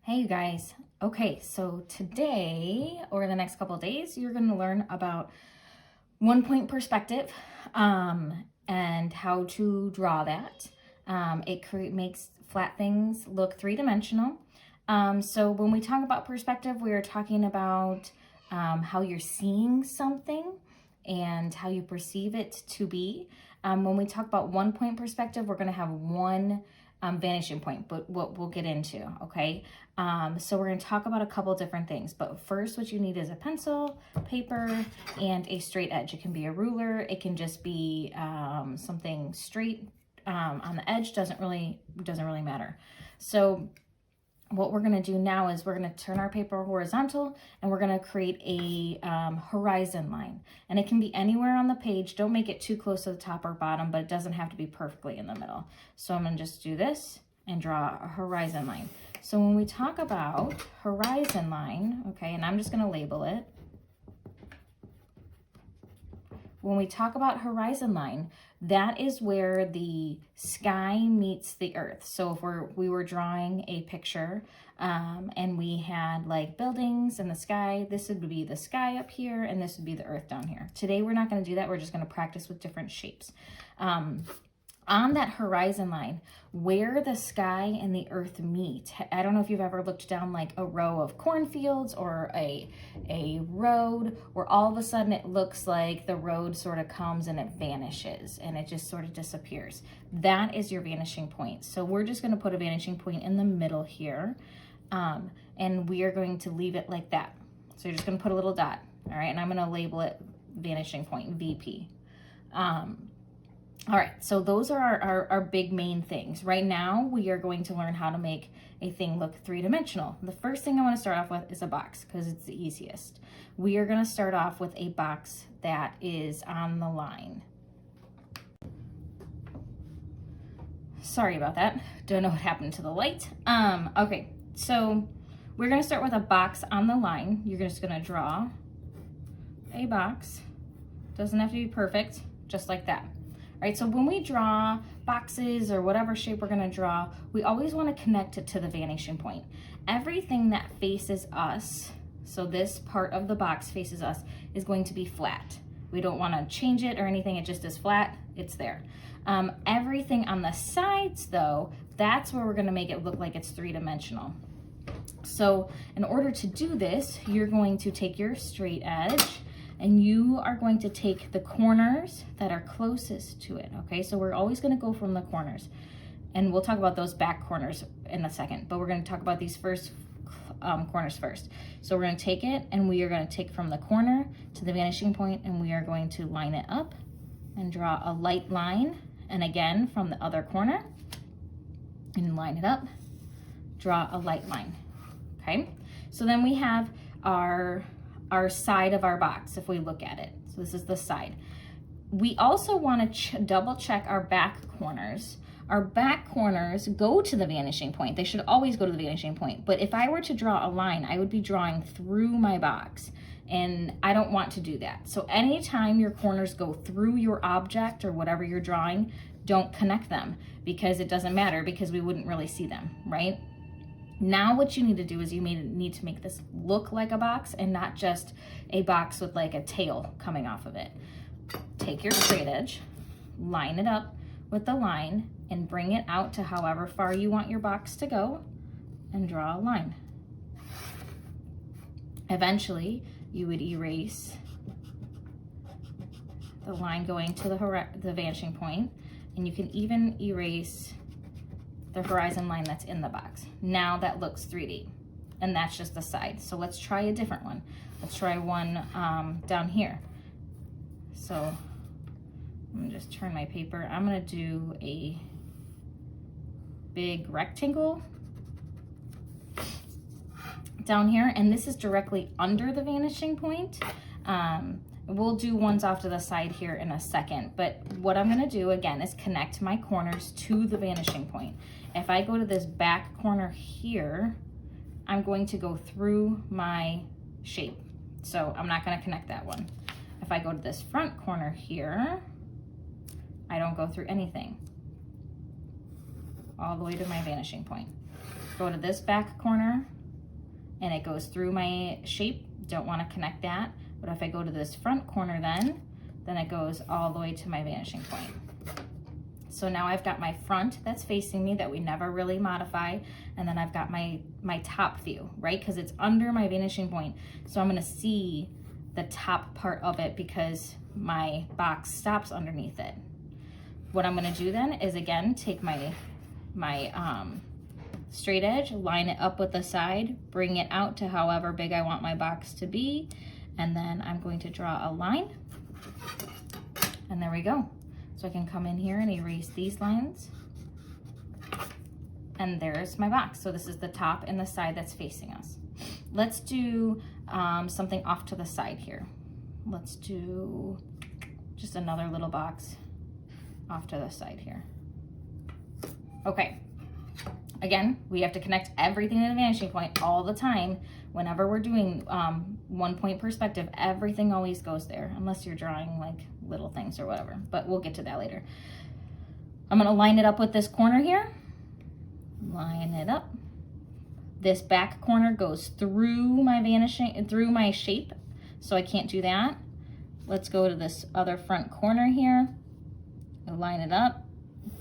Hey you guys. Okay, so today or the next couple of days, you're going to learn about 1 point perspective and how to draw that. It makes flat things look three-dimensional. So when we talk about perspective, we are talking about how you're seeing something and how you perceive it to be. When we talk about 1 point perspective, we're going to have one vanishing point, but what we'll get into, okay? So we're going to talk about a couple different things, but first what you need is a pencil, paper, and a straight edge. It can be a ruler, it can just be something straight on the edge, doesn't really matter. So what we're going to do now is we're going to turn our paper horizontal and we're going to create a horizon line. And it can be anywhere on the page. Don't make it too close to the top or bottom, but it doesn't have to be perfectly in the middle. So I'm going to just do this and draw a horizon line. So when we talk about horizon line, okay, and I'm just going to label it. When we talk about horizon line, that is where the sky meets the earth. So if we were drawing a picture and we had like buildings in the sky, this would be the sky up here and this would be the earth down here. Today we're not going to do that. We're just going to practice with different shapes. On that horizon line, where the sky and the earth meet. I don't know if you've ever looked down like a row of cornfields or a road where all of a sudden it looks like the road sort of comes and it vanishes and it just sort of disappears. That is your vanishing point. So we're just going to put a vanishing point in the middle here, and we are going to leave it like that. So you're just going to put a little dot, all right? And I'm going to label it vanishing point, VP. All right, so those are our big main things. Right now, we are going to learn how to make a thing look three-dimensional. The first thing I want to start off with is a box because it's the easiest. We are going to start off with a box that is on the line. Sorry about that. Don't know what happened to the light. Okay, so we're going to start with a box on the line. You're just going to draw a box. Doesn't have to be perfect, just like that. Right, so when we draw boxes or whatever shape we're going to draw, we always want to connect it to the vanishing point. Everything that faces us, so this part of the box faces us, is going to be flat. We don't want to change it or anything, it just is flat, it's there. Everything on the sides though, that's where we're going to make it look like it's three-dimensional. So in order to do this, you're going to take your straight edge and you are going to take the corners that are closest to it, okay? So we're always gonna go from the corners. And we'll talk about those back corners in a second, but we're gonna talk about these first corners first. So we're gonna take it and we are gonna take from the corner to the vanishing point and we are going to line it up and draw a light line. And again, from the other corner and line it up, draw a light line, okay? So then we have our side of our box, if we look at it. So this is the side. We also want to double check our back corners. Our back corners go to the vanishing point. They should always go to the vanishing point. But if I were to draw a line, I would be drawing through my box. And I don't want to do that. So anytime your corners go through your object or whatever you're drawing, don't connect them because it doesn't matter because we wouldn't really see them, right? Now what you need to do is you need to make this look like a box and not just a box with like a tail coming off of it. Take your straight edge, line it up with the line and bring it out to however far you want your box to go and draw a line. Eventually, you would erase the line going to the vanishing point, and you can even erase the horizon line that's in the box. Now that looks 3D, and that's just the side. So let's try a different one. Let's try one down here. So I'm gonna just turn my paper. I'm gonna do a big rectangle down here, and this is directly under the vanishing point. We'll do ones off to the side here in a second, but what I'm gonna do again is connect my corners to the vanishing point. If I go to this back corner here, I'm going to go through my shape. So I'm not gonna connect that one. If I go to this front corner here, I don't go through anything all the way to my vanishing point. go to this back corner and it goes through my shape. Don't want to connect that. But if I go to this front corner then it goes all the way to my vanishing point. So now I've got my front that's facing me that we never really modify, and then I've got my top view, right? Because it's under my vanishing point. So I'm gonna see the top part of it because my box stops underneath it. What I'm gonna do then is again, take my straight edge, line it up with the side, bring it out to however big I want my box to be, and then I'm going to draw a line, and there we go. So I can come in here and erase these lines, and there's my box. So this is the top and the side that's facing us. Let's do something off to the side here. Let's do just another little box off to the side here. Okay. Again, we have to connect everything to the vanishing point all the time. Whenever we're doing 1 point perspective, everything always goes there, unless you're drawing like little things or whatever, but we'll get to that later. I'm gonna line it up with this corner here. Line it up. This back corner goes through my shape, so I can't do that. Let's go to this other front corner here. Line it up,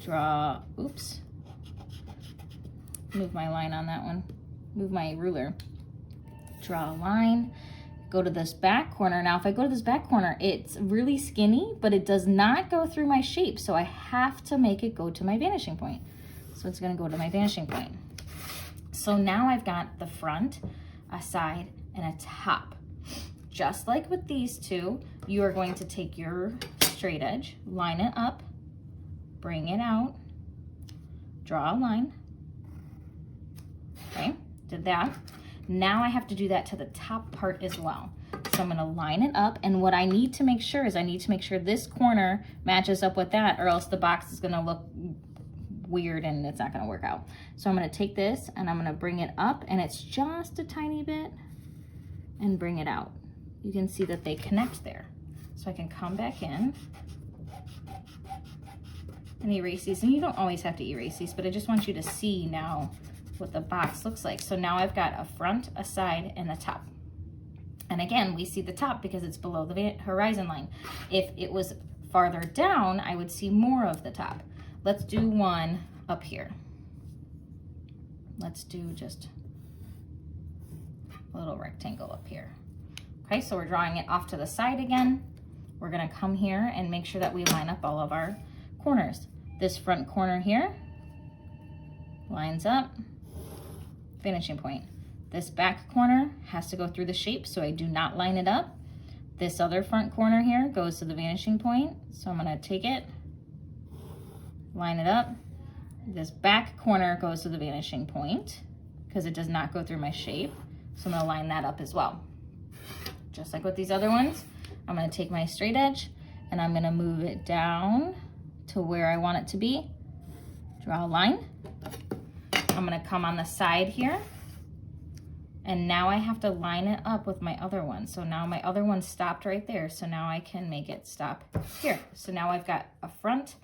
draw, oops. Move my line on that one, move my ruler. Draw a line, go to this back corner. Now if I go to this back corner, it's really skinny, but it does not go through my shape, so I have to make it go to my vanishing point. So it's gonna go to my vanishing point. So now I've got the front, a side, and a top. Just like with these two, you are going to take your straight edge, line it up, bring it out, draw a line. Okay, did that. Now I have to do that to the top part as well. So I'm gonna line it up, and what I need to make sure is I need to make sure this corner matches up with that, or else the box is gonna look weird and it's not gonna work out. So I'm gonna take this and I'm gonna bring it up, and it's just a tiny bit, and bring it out. You can see that they connect there. So I can come back in and erase these, and you don't always have to erase these, but I just want you to see now what the box looks like. So now I've got a front, a side, and a top. And again, we see the top because it's below the horizon line. If it was farther down, I would see more of the top. Let's do one up here. Let's do just a little rectangle up here. Okay, so we're drawing it off to the side again. We're gonna come here and make sure that we line up all of our corners. This front corner here lines up, finishing point. This back corner has to go through the shape, so I do not line it up. This other front corner here goes to the vanishing point, so I'm gonna take it, line it up. This back corner goes to the vanishing point because it does not go through my shape, so I'm gonna line that up as well. Just like with these other ones, I'm gonna take my straight edge and I'm gonna move it down to where I want it to be, draw a line. I'm gonna come on the side here, and now I have to line it up with my other one. So now my other one stopped right there, so now I can make it stop here. So now I've got a front,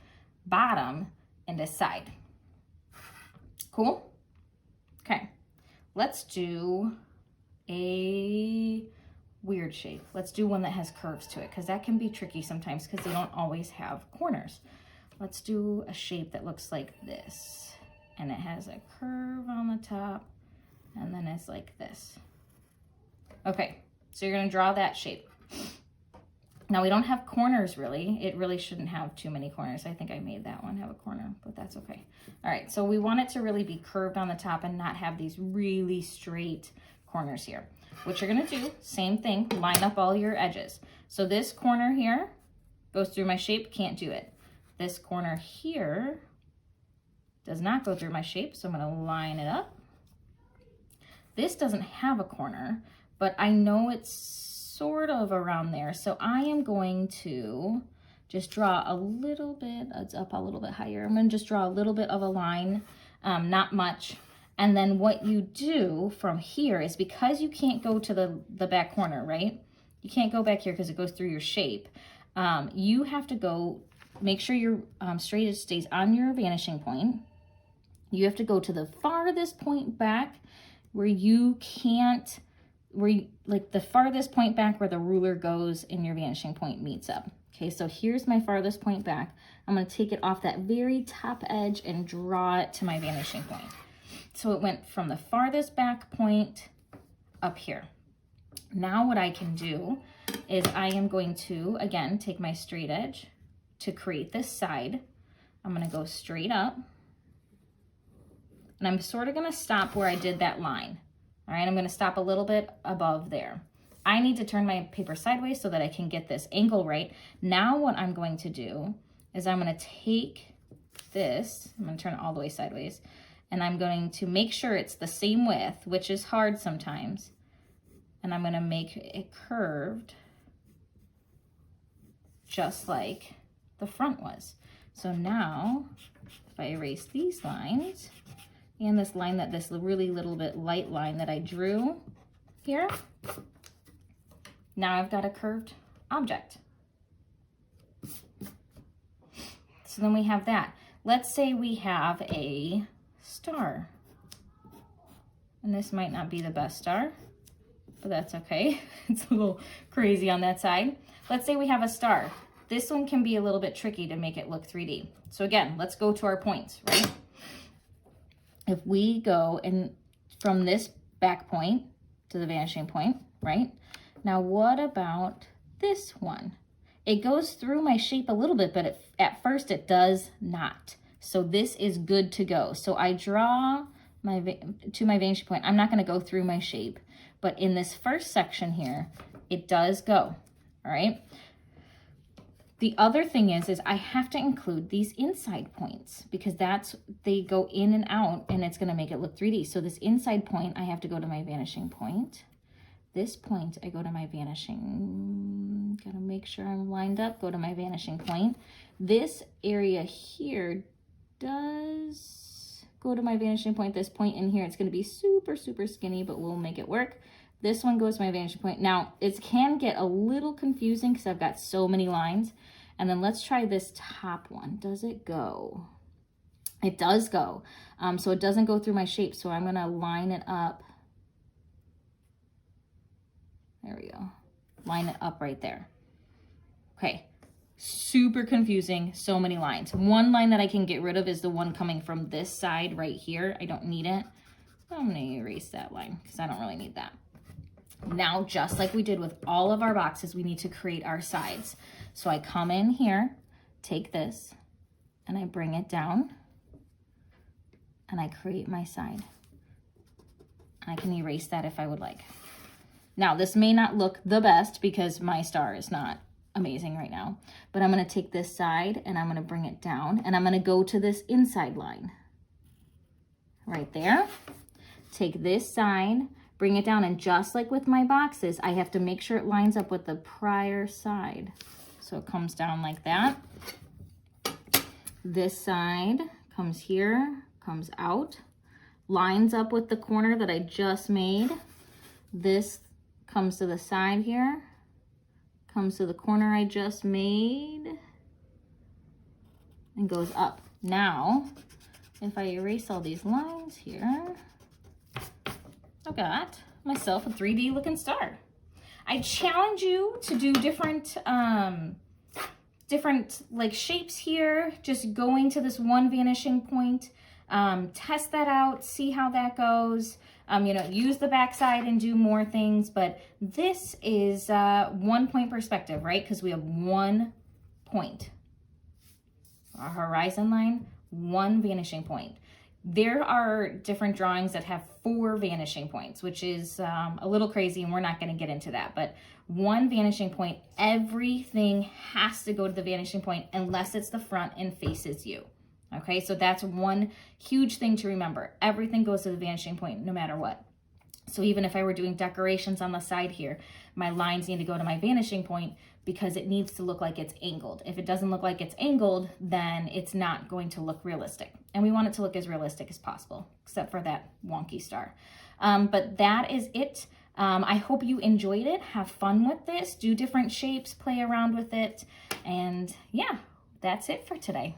bottom, and a side. Cool? Okay, let's do a weird shape. Let's do one that has curves to it, because that can be tricky sometimes because they don't always have corners. Let's do a shape that looks like this. And it has a curve on the top, and then it's like this. Okay, so you're gonna draw that shape. Now we don't have corners really. It really shouldn't have too many corners. I think I made that one have a corner, but that's okay. All right, so we want it to really be curved on the top and not have these really straight corners here. What you're gonna do, same thing, line up all your edges. So this corner here goes through my shape, can't do it. This corner here does not go through my shape, so I'm gonna line it up. This doesn't have a corner, but I know it's sort of around there, so I am going to just draw a little bit, it's up a little bit higher. I'm gonna just draw a little bit of a line, not much. And then what you do from here is, because you can't go to the back corner, right? You can't go back here because it goes through your shape. You have to go, make sure your straight edge stays on your vanishing point. You have to go to the farthest point back where you can't, like the farthest point back where the ruler goes and your vanishing point meets up. Okay, so here's my farthest point back. I'm going to take it off that very top edge and draw it to my vanishing point. So it went from the farthest back point up here. Now what I can do is I am going to, again, take my straight edge to create this side. I'm going to go straight up. And I'm sort of going to stop where I did that line. All right, I'm going to stop a little bit above there. I need to turn my paper sideways so that I can get this angle right. Now what I'm going to do is I'm going to take this, I'm going to turn it all the way sideways, and I'm going to make sure it's the same width, which is hard sometimes. And I'm going to make it curved just like the front was. So now if I erase these lines, and this line this really little bit light line that I drew here, now I've got a curved object. So then we have that. Let's say we have a star. And this might not be the best star, but that's okay. It's a little crazy on that side. Let's say we have a star. This one can be a little bit tricky to make it look 3D. So again, let's go to our points, right? If we go from this back point to the vanishing point, right? Now what about this one? It goes through my shape a little bit, but at first it does not. So this is good to go. So I draw to my vanishing point. I'm not going to go through my shape, but in this first section here, it does go, all right? The other thing is I have to include these inside points because they go in and out and it's going to make it look 3D. So this inside point, I have to go to my vanishing point. This point, I go to my vanishing, gotta make sure I'm lined up, go to my vanishing point. This area here does go to my vanishing point. This point in here, it's gonna be super, super skinny, but we'll make it work. This one goes to my vanishing point. Now, it can get a little confusing because I've got so many lines. And then let's try this top one. Does it go? It does go. So it doesn't go through my shape. So I'm gonna line it up. There we go. Line it up right there. Okay. Super confusing. So many lines. One line that I can get rid of is the one coming from this side right here. I don't need it. I'm going to erase that line because I don't really need that. Now, just like we did with all of our boxes, we need to create our sides. So I come in here, take this, and I bring it down, and I create my side. I can erase that if I would like. Now, this may not look the best because my star is not amazing right now, but I'm going to take this side and I'm going to bring it down, and I'm going to go to this inside line right there. Take this side, bring it down, and just like with my boxes, I have to make sure it lines up with the prior side. So it comes down like that. This side comes here, comes out, lines up with the corner that I just made. This comes to the side here, comes to the corner I just made, and goes up. Now, if I erase all these lines here, I've got myself a 3D looking star. I challenge you to do different like shapes here, just going to this one vanishing point. Test that out, see how that goes. Use the backside and do more things, but this is 1 point perspective, right? Because we have 1 point. Our horizon line, 1 vanishing point. There are different drawings that have 4 vanishing points, which is a little crazy, and we're not going to get into that. But 1 vanishing point, everything has to go to the vanishing point unless it's the front and faces you. Okay, so that's one huge thing to remember. Everything goes to the vanishing point no matter what. So even if I were doing decorations on the side here, my lines need to go to my vanishing point because it needs to look like it's angled. If it doesn't look like it's angled, then it's not going to look realistic. And we want it to look as realistic as possible, except for that wonky star. But that is it. I hope you enjoyed it. Have fun with this. Do different shapes, play around with it. And yeah, that's it for today.